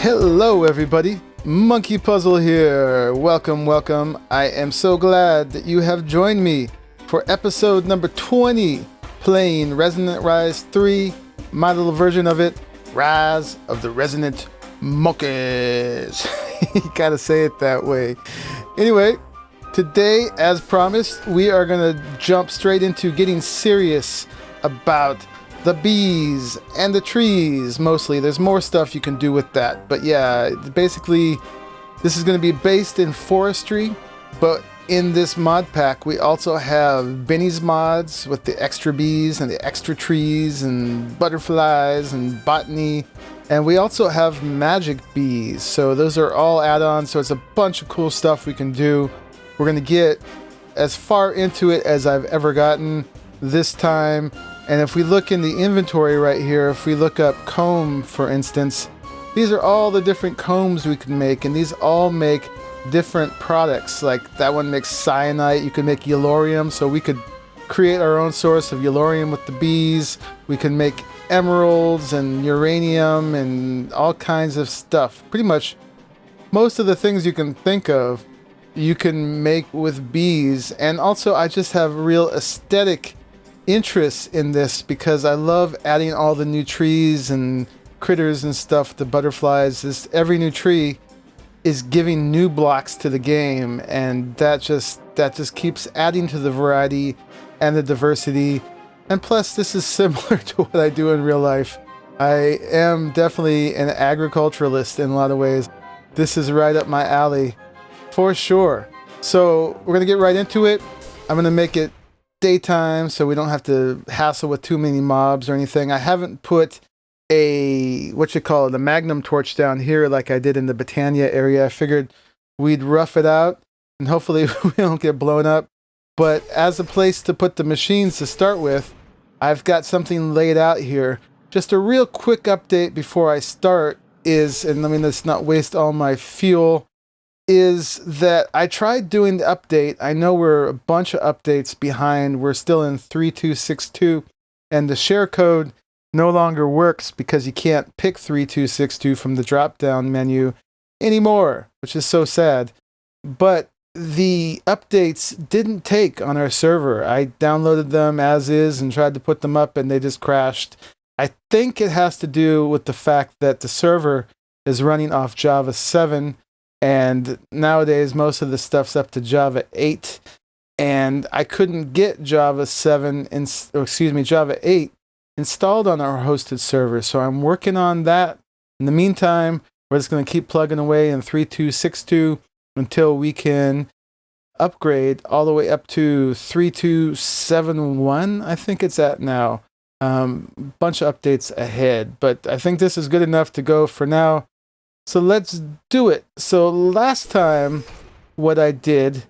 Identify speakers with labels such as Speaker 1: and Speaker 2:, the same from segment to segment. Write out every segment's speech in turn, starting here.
Speaker 1: Hello everybody, Monkeypuzzle here. Welcome, welcome. I am so glad that you have joined me for episode number 20, playing Resonant Rise 3, my little version of it, Rise of the Resonant Monkeys. You gotta say it that way. Anyway, today, as promised, we are gonna jump straight into getting serious about the bees and the trees. Mostly there's more stuff you can do with that, but yeah, basically this is going to be based in forestry, but in this mod pack we also have Benny's mods with the extra bees and the extra trees and butterflies and botany, and we also have magic bees, so those are all add-ons, so it's a bunch of cool stuff we can do. We're going to get as far into it as I've ever gotten this time. And if we look in the inventory right here, if we look up comb, for instance, these are all the different combs we can make, and these all make different products. Like that one makes cyanite, you can make yellorium, so we could create our own source of yellorium with the bees. We can make emeralds and uranium and all kinds of stuff. Pretty much most of the things you can think of, you can make with bees. And also I just have real aesthetic interest in this because I love adding all the new trees and critters and stuff, the butterflies. Every new tree is giving new blocks to the game, and that just keeps adding to the variety and the diversity. And plus, this is similar to what I do in real life. I am definitely an agriculturalist in a lot of ways. This is right up my alley for sure. So we're gonna get right into it. I'm gonna make it daytime so we don't have to hassle with too many mobs or anything. I haven't put a magnum torch down here like I did in the Botany area. I figured we'd rough it out and hopefully we don't get blown up. But as a place to put the machines to start with, I've got something laid out here. Just a real quick update before I start is, and let me just not waste all my fuel, is that I tried doing the update. I know we're a bunch of updates behind. We're still in 3262, and the share code no longer works because you can't pick 3262 from the drop-down menu anymore, which is so sad. But the updates didn't take on our server. I downloaded them as is and tried to put them up, and they just crashed. I think it has to do with the fact that the server is running off Java 7, and nowadays most of the stuff's up to Java 8, and I couldn't get Java 8 installed on our hosted server, so I'm working on that. In the meantime, we're just going to keep plugging away in 3262 until we can upgrade all the way up to 3271, I think it's at now. Bunch of updates ahead, but I think this is good enough to go for now. So let's do it. So last time what I did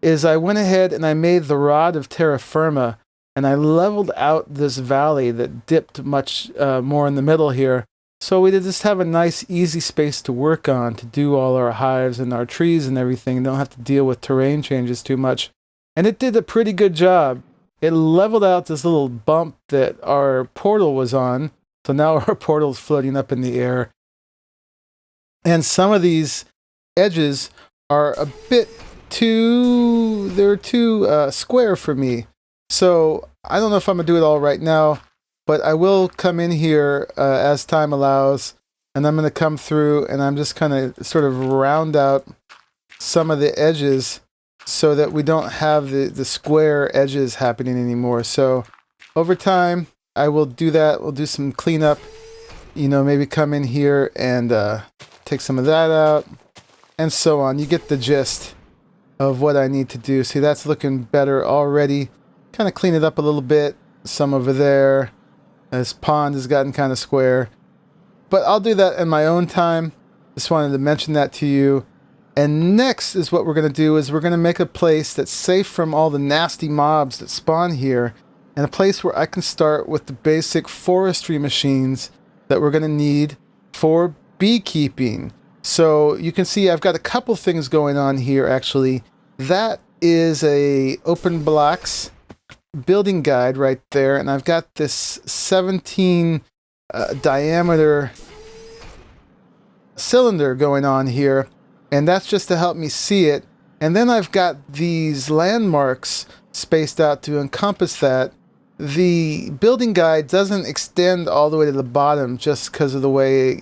Speaker 1: is I went ahead and I made the rod of terra firma, and I leveled out this valley that dipped much more in the middle here. So we just have a nice easy space to work on to do all our hives and our trees and everything. Don't have to deal with terrain changes too much. And it did a pretty good job. It leveled out this little bump that our portal was on. So now our portal's floating up in the air. And some of these edges are a bit too square for me. So I don't know if I'm going to do it all right now, but I will come in here as time allows, and I'm going to come through and I'm just kind of sort of round out some of the edges so that we don't have the square edges happening anymore. So over time, I will do that. We'll do some cleanup, maybe come in here and take some of that out, and so on. You get the gist of what I need to do. See, that's looking better already. Kind of clean it up a little bit. Some over there. This pond has gotten kind of square. But I'll do that in my own time. Just wanted to mention that to you. And next is what we're going to do is we're going to make a place that's safe from all the nasty mobs that spawn here, and a place where I can start with the basic forestry machines that we're going to need for beekeeping. So you can see I've got a couple things going on here actually. That is a open blocks building guide right there, and I've got this 17 diameter cylinder going on here, and that's just to help me see it. And then I've got these landmarks spaced out to encompass that. The building guide doesn't extend all the way to the bottom just because of the way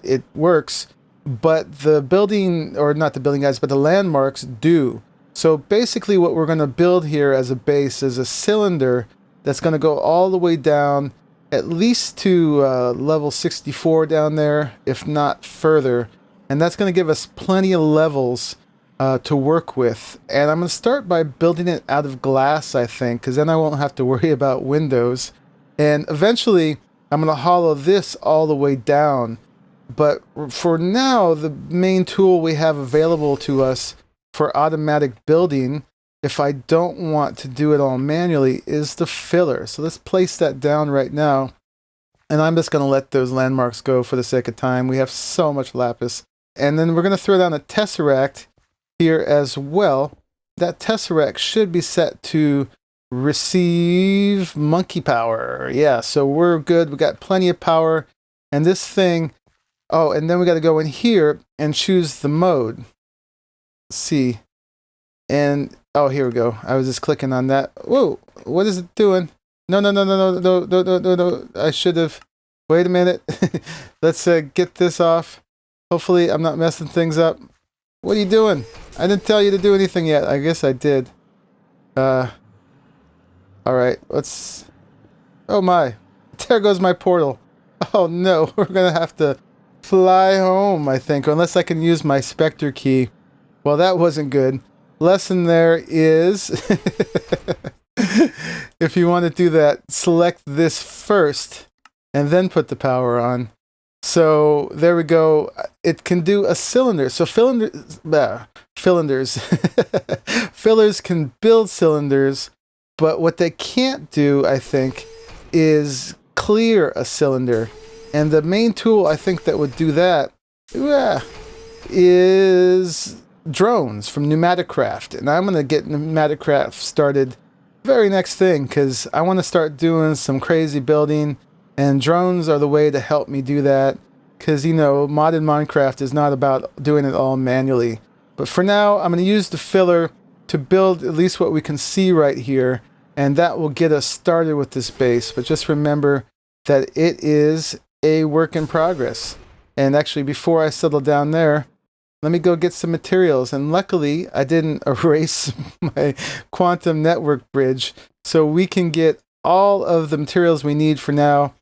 Speaker 1: it works, but the building, or not the building guides, but the landmarks do. So basically what we're going to build here as a base is a cylinder that's going to go all the way down, at least to level 64 down there, if not further. And that's going to give us plenty of levels to work with. And I'm going to start by building it out of glass, I think, because then I won't have to worry about windows. And eventually, I'm going to hollow this all the way down. But for now, the main tool we have available to us for automatic building, if I don't want to do it all manually, is the filler. So let's place that down right now. And I'm just going to let those landmarks go for the sake of time. We have so much lapis. And then we're going to throw down a tesseract here as well. That tesseract should be set to receive monkey power. Yeah, so we're good. We got plenty of power. And this thing... Oh, and then we got to go in here and choose the mode. Let's see. And, oh, here we go. I was just clicking on that. Whoa, what is it doing? No. I should have. Wait a minute. Let's get this off. Hopefully I'm not messing things up. What are you doing? I didn't tell you to do anything yet. I guess I did. Alright, let's... Oh my. There goes my portal. Oh no, we're gonna have to fly home, I think, unless I can use my Spectre key. Well, that wasn't good. Lesson there is, if you want to do that, select this first and then put the power on. So there we go. It can do a cylinder. So fillers can build cylinders, but what they can't do, I think, is clear a cylinder. And the main tool I think that would do that is drones from Pneumaticraft. And I'm going to get Pneumaticraft started very next thing, because I want to start doing some crazy building, and drones are the way to help me do that, because, you know, modded Minecraft is not about doing it all manually. But for now, I'm going to use the filler to build at least what we can see right here, and that will get us started with this base. But just remember that it is a work in progress. And actually, before I settle down there, let me go get some materials. And luckily, I didn't erase my quantum network bridge, so we can get all of the materials we need for now.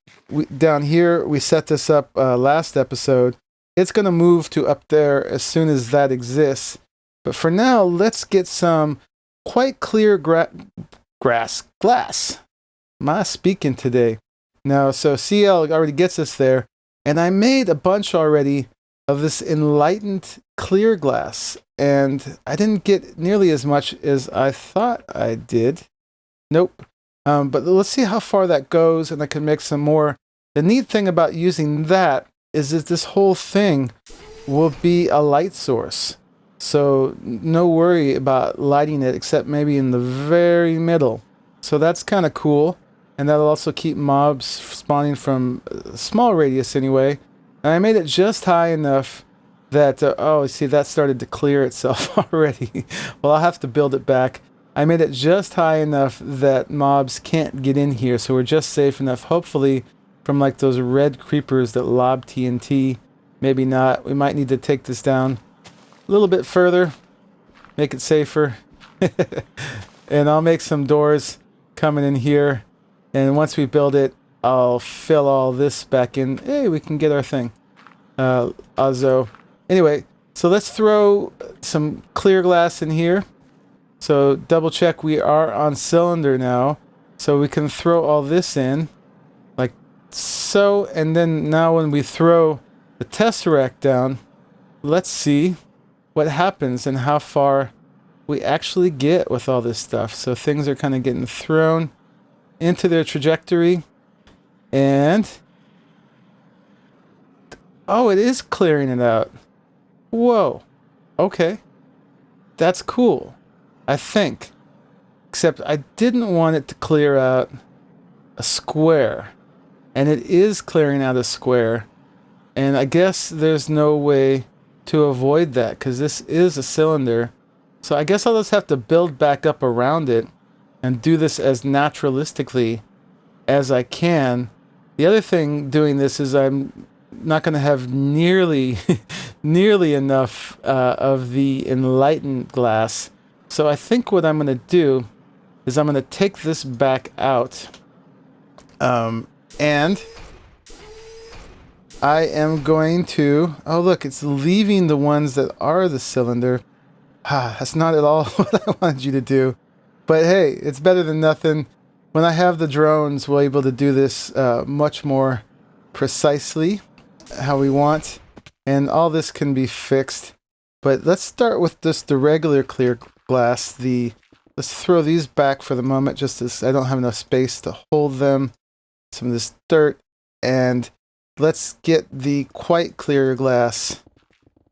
Speaker 1: Down here, we set this up last episode. It's going to move to up there as soon as that exists. But for now, let's get some quite clear glass. Am I speaking today? No, so CL already gets us there. And I made a bunch already of this enlightened clear glass. And I didn't get nearly as much as I thought I did. Nope. But let's see how far that goes, and I can make some more. The neat thing about using that is that this whole thing will be a light source. So no worry about lighting it, except maybe in the very middle. So that's kind of cool. And that'll also keep mobs spawning from a small radius anyway. And I made it just high enough that, oh, see, that started to clear itself already. Well, I'll have to build it back. I made it just high enough that mobs can't get in here, so we're just safe enough, hopefully, from like those red creepers that lob TNT. Maybe not. We might need to take this down a little bit further, make it safer. And I'll make some doors coming in here. And once we build it, I'll fill all this back in. Hey, we can get our thing. Azo. Anyway, so let's throw some clear glass in here. So double check we are on cylinder now. So we can throw all this in like so. And then now when we throw the tesseract down, let's see what happens and how far we actually get with all this stuff. So things are kind of getting thrown into their trajectory. And oh, it is clearing it out. Whoa. Okay. That's cool, I think. Except I didn't want it to clear out a square. And it is clearing out a square. And I guess there's no way to avoid that because this is a cylinder. So I guess I'll just have to build back up around it and do this as naturalistically as I can. The other thing doing this is I'm not going to have nearly enough of the enlightened glass. So I think what I'm going to do is I'm going to take this back out. And I am going to... Oh, look, it's leaving the ones that are the cylinder. That's not at all what I wanted you to do. But hey, it's better than nothing. When I have the drones, we're able to do this much more precisely how we want. And all this can be fixed. But let's start with just the regular clear glass. Let's throw these back for the moment, just as I don't have enough space to hold them. Some of this dirt. And let's get the quite clear glass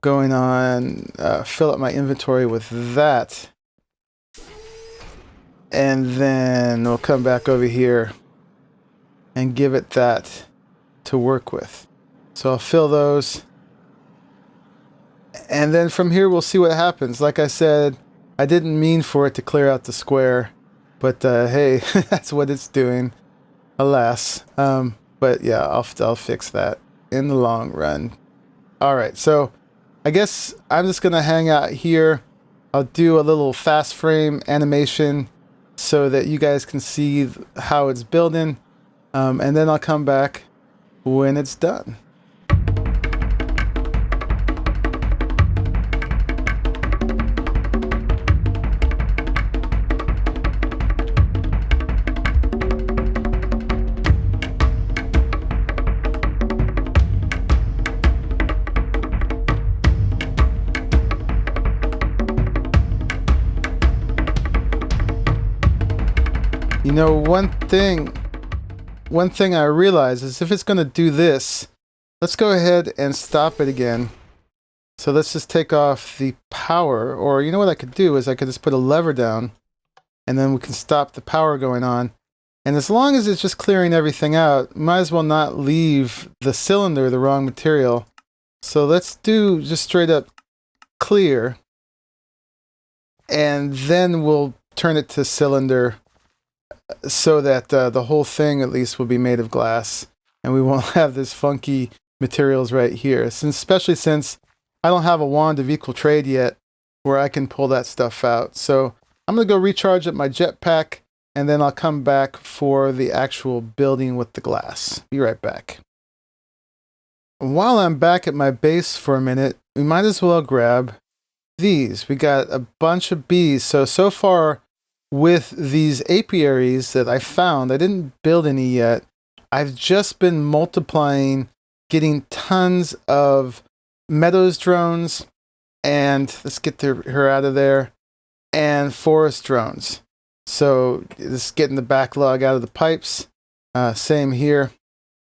Speaker 1: going on. Fill up my inventory with that. And then we'll come back over here and give it that to work with. So I'll fill those. And then from here, we'll see what happens. Like I said, I didn't mean for it to clear out the square. But hey, that's what it's doing. Alas. But yeah, I'll fix that in the long run. All right, so I guess I'm just going to hang out here. I'll do a little fast frame animation so that you guys can see how it's building. And then I'll come back when it's done. You know, one thing I realize is if it's going to do this, let's go ahead and stop it again. So let's just take off the power, or you know what I could do is I could just put a lever down and then we can stop the power going on. And as long as it's just clearing everything out, might as well not leave the cylinder the wrong material. So let's do just straight up clear, and then we'll turn it to cylinder, so that the whole thing at least will be made of glass and we won't have this funky materials right here. Especially since I don't have a wand of equal trade yet where I can pull that stuff out. So I'm going to go recharge up my jetpack and then I'll come back for the actual building with the glass. Be right back. While I'm back at my base for a minute, we might as well grab these. We got a bunch of bees. So far, with these apiaries that I found, I didn't build any yet. I've just been multiplying, getting tons of meadows drones, and let's get her out of there, and forest drones. So just getting the backlog out of the pipes. Same here.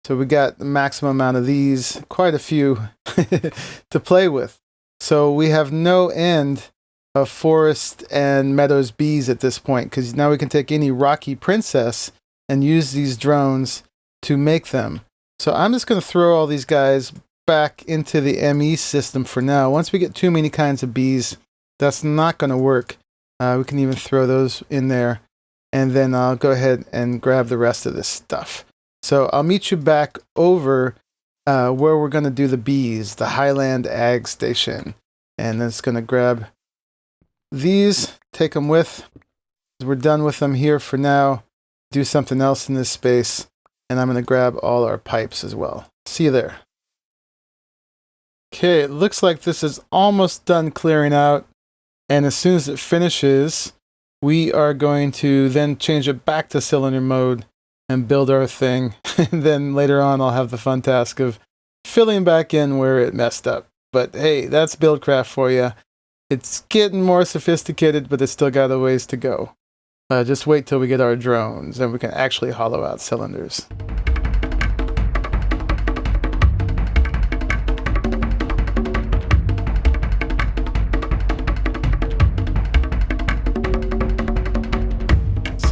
Speaker 1: So we got the maximum amount of these, quite a few to play with. So we have no end of forest and meadows bees at this point, because now we can take any rocky princess and use these drones to make them. So I'm just going to throw all these guys back into the ME system for now. Once we get too many kinds of bees, that's not going to work. We can even throw those in there, and then I'll go ahead and grab the rest of this stuff. So I'll meet you back over where we're going to do the bees, the Highland Ag Station. And then it's going to grab these, take them with. We're done with them here for now. Do something else in this space. And I'm going to grab all our pipes as well. See you there. Okay, it looks like this is almost done clearing out. And as soon as it finishes, we are going to then change it back to cylinder mode and build our thing. And then later on, I'll have the fun task of filling back in where it messed up. But hey, that's Buildcraft for you. It's getting more sophisticated, but it's still got a ways to go. Just wait till we get our drones and we can actually hollow out cylinders.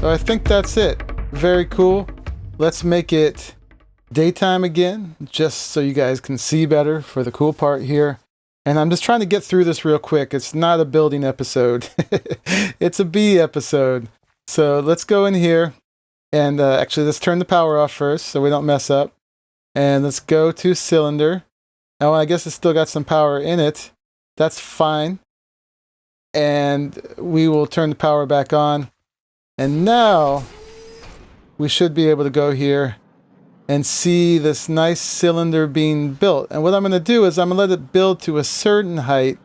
Speaker 1: So I think that's it. Very cool. Let's make it daytime again, just so you guys can see better for the cool part here. And I'm just trying to get through this real quick. It's not a building episode. It's a bee episode. So let's go in here and actually let's turn the power off first so we don't mess up. And let's go to cylinder. Now I guess it's still got some power in it. That's fine. And we will turn the power back on. And now we should be able to go here and see this nice cylinder being built. And what I'm going to do is I'm going to let it build to a certain height,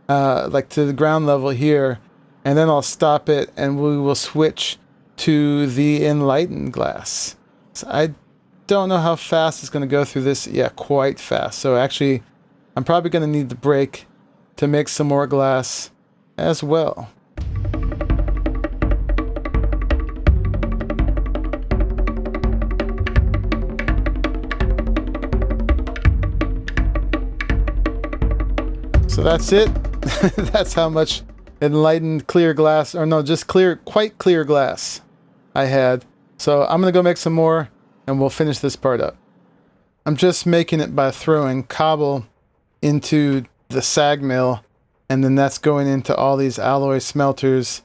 Speaker 1: like to the ground level here, and then I'll stop it and we will switch to the enlightened glass. So I don't know how fast it's going to go through this. Yeah, quite fast. So actually, I'm probably going to need the break to make some more glass as well. So that's it. That's how much enlightened clear glass, or no, just clear, quite clear glass I had. So I'm going to go make some more and we'll finish this part up. I'm just making it by throwing cobble into the sag mill, and then that's going into all these alloy smelters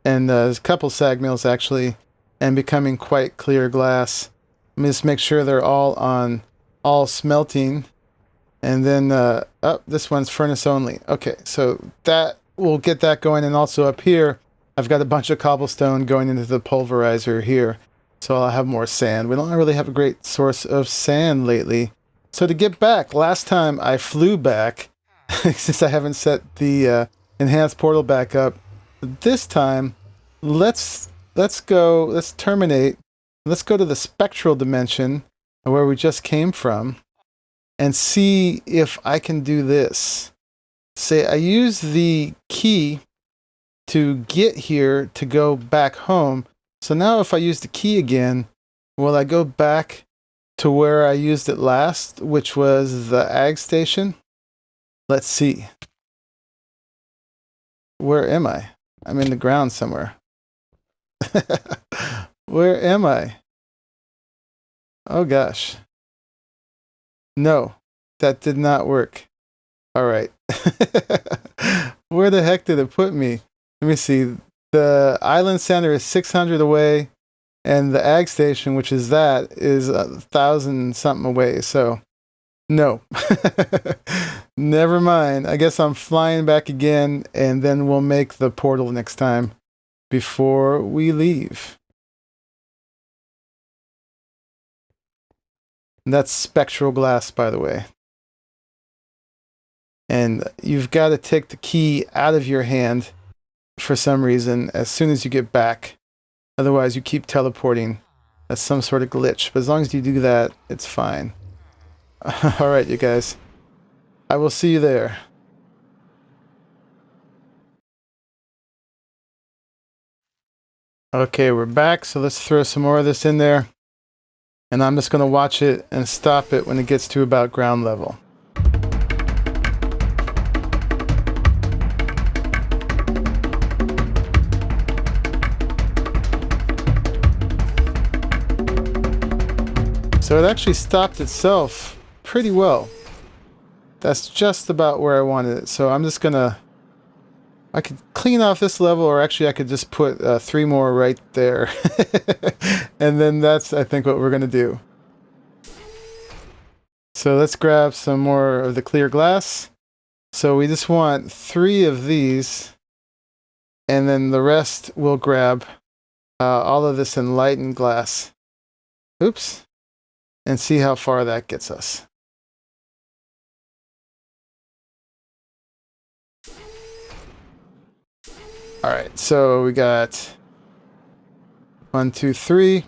Speaker 1: and a couple sag mills actually, and becoming quite clear glass. Let me just make sure they're all on all smelting. And then, oh, this one's furnace only. Okay, so that we'll get that going. And also up here, I've got a bunch of cobblestone going into the pulverizer here. So I'll have more sand. We don't really have a great source of sand lately. So to get back, last time I flew back, since I haven't set the enhanced portal back up. This time, let's terminate. Let's go to the spectral dimension where we just came from, and see if I can do this. Say I use the key to get here to go back home. So now if I use the key again, will I go back to where I used it last, which was the Ag Station? Let's see. Where am I? I'm in the ground somewhere. Where am I? Oh gosh. No, that did not work. All right. Where the heck did it put me? Let me see. The island center is 600 away, and the Ag Station, which is that, is 1,000 something away. So, no. Never mind. I guess I'm flying back again, and then we'll make the portal next time before we leave. And that's spectral glass, by the way. And you've got to take the key out of your hand for some reason as soon as you get back. Otherwise, you keep teleporting. That's some sort of glitch. But as long as you do that, it's fine. Alright, you guys. I will see you there. Okay, we're back. So let's throw some more of this in there. And I'm just going to watch it and stop it when it gets to about ground level. So it actually stopped itself pretty well. That's just about where I wanted it. So I'm just going to... I could clean off this level, or actually I could just put 3 more right there. And then that's, I think, what we're going to do. So let's grab some more of the clear glass. So we just want 3 of these. And then the rest we'll grab all of this enlightened glass. Oops. And see how far that gets us. Alright, so we got 1, 2, 3.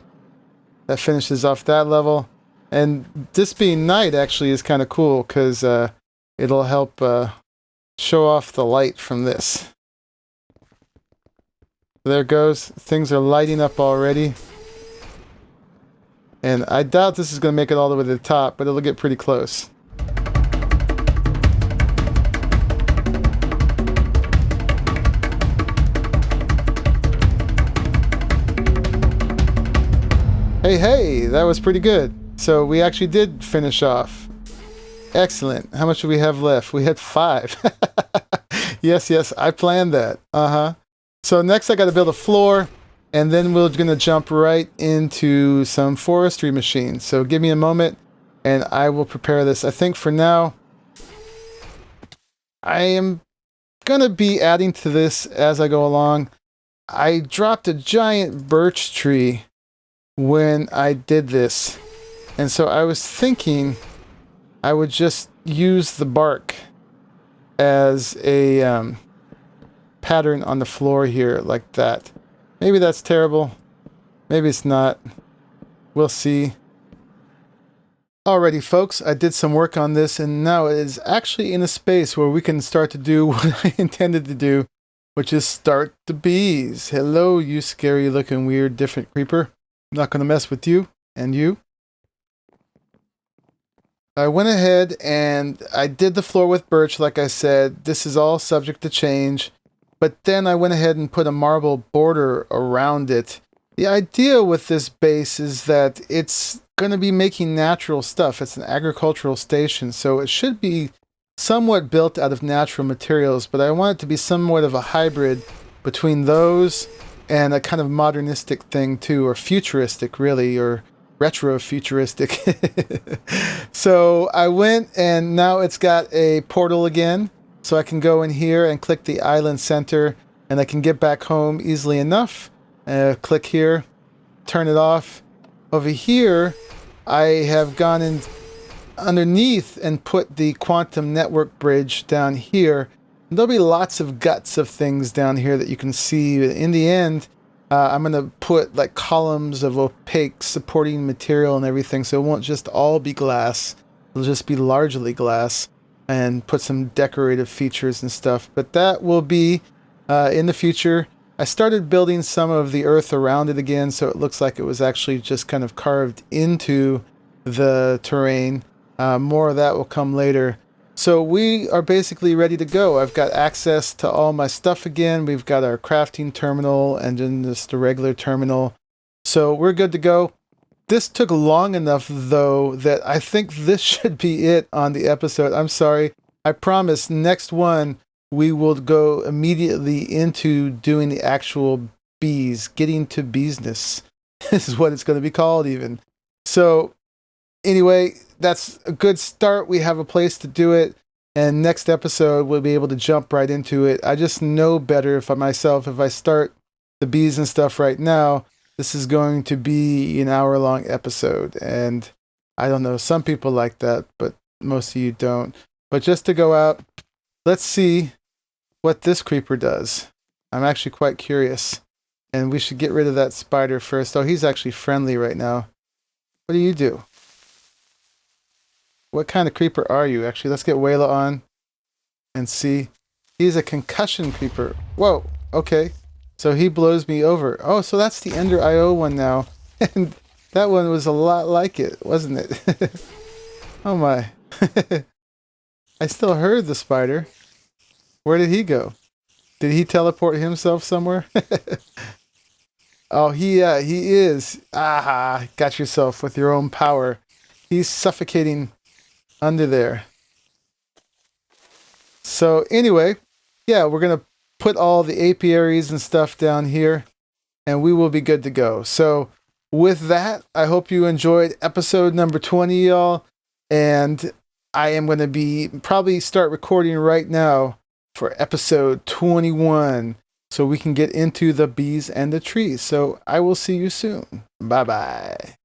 Speaker 1: That finishes off that level. And this being night actually is kind of cool because it'll help show off the light from this. There it goes. Things are lighting up already. And I doubt this is going to make it all the way to the top, but it'll get pretty close. Hey, that was pretty good. So we actually did finish off. Excellent. How much do we have left? We had 5. Yes, I planned that. So next I got to build a floor, and then we're going to jump right into some forestry machines. So give me a moment, and I will prepare this. I think for now, I am going to be adding to this as I go along. I dropped a giant birch tree when I did this, and so I was thinking I would just use the bark as a pattern on the floor here, like that. Maybe that's terrible. Maybe it's not. We'll see. Alrighty, folks, I did some work on this, and now it is actually in a space where we can start to do what I intended to do, which is start the bees. Hello, you scary looking weird different creeper. I'm not going to mess with you and you. I went ahead and I did the floor with birch, like I said. This is all subject to change. But then I went ahead and put a marble border around it. The idea with this base is that it's going to be making natural stuff. It's an agricultural station, so it should be somewhat built out of natural materials, but I want it to be somewhat of a hybrid between those and a kind of modernistic thing too, or futuristic really, or retro-futuristic. So I went, and now it's got a portal again, so I can go in here and click the island center, and I can get back home easily enough. Click here, turn it off. Over here, I have gone in underneath and put the quantum network bridge down here. And there'll be lots of guts of things down here that you can see. In the end, I'm going to put like columns of opaque supporting material and everything, so it won't just all be glass. It'll just be largely glass, and put some decorative features and stuff. But that will be in the future. I started building some of the earth around it again, so it looks like it was actually just kind of carved into the terrain. More of that will come later. So we are basically ready to go. I've got access to all my stuff again. We've got our crafting terminal and then just a regular terminal. So we're good to go. This took long enough, though, that I think this should be it on the episode. I'm sorry. I promise next one we will go immediately into doing the actual bees, getting to business. This is what it's going to be called even. So anyway, that's a good start. We have a place to do it, and next episode we'll be able to jump right into it. I just know better for myself if I start the bees and stuff right now. This is going to be an hour-long episode, and I don't know, some people like that, but most of you don't. But just to go out, let's see what this creeper does. I'm actually quite curious, and we should get rid of that spider first. Oh, he's actually friendly right now. What do you do? What kind of creeper are you? Actually, let's get Wayla on and see. He's a concussion creeper. Whoa, okay. So he blows me over. Oh, so that's the Ender IO one now. And that one was a lot like it, wasn't it? Oh my. I still heard the spider. Where did he go? Did he teleport himself somewhere? Oh, he is. Ah, got yourself with your own power. He's suffocating under there. So anyway, yeah, we're going to put all the apiaries and stuff down here, and we will be good to go. So with that, I hope you enjoyed episode number 20, y'all. And I am going to be probably start recording right now for episode 21, so we can get into the bees and the trees. So I will see you soon. Bye-bye.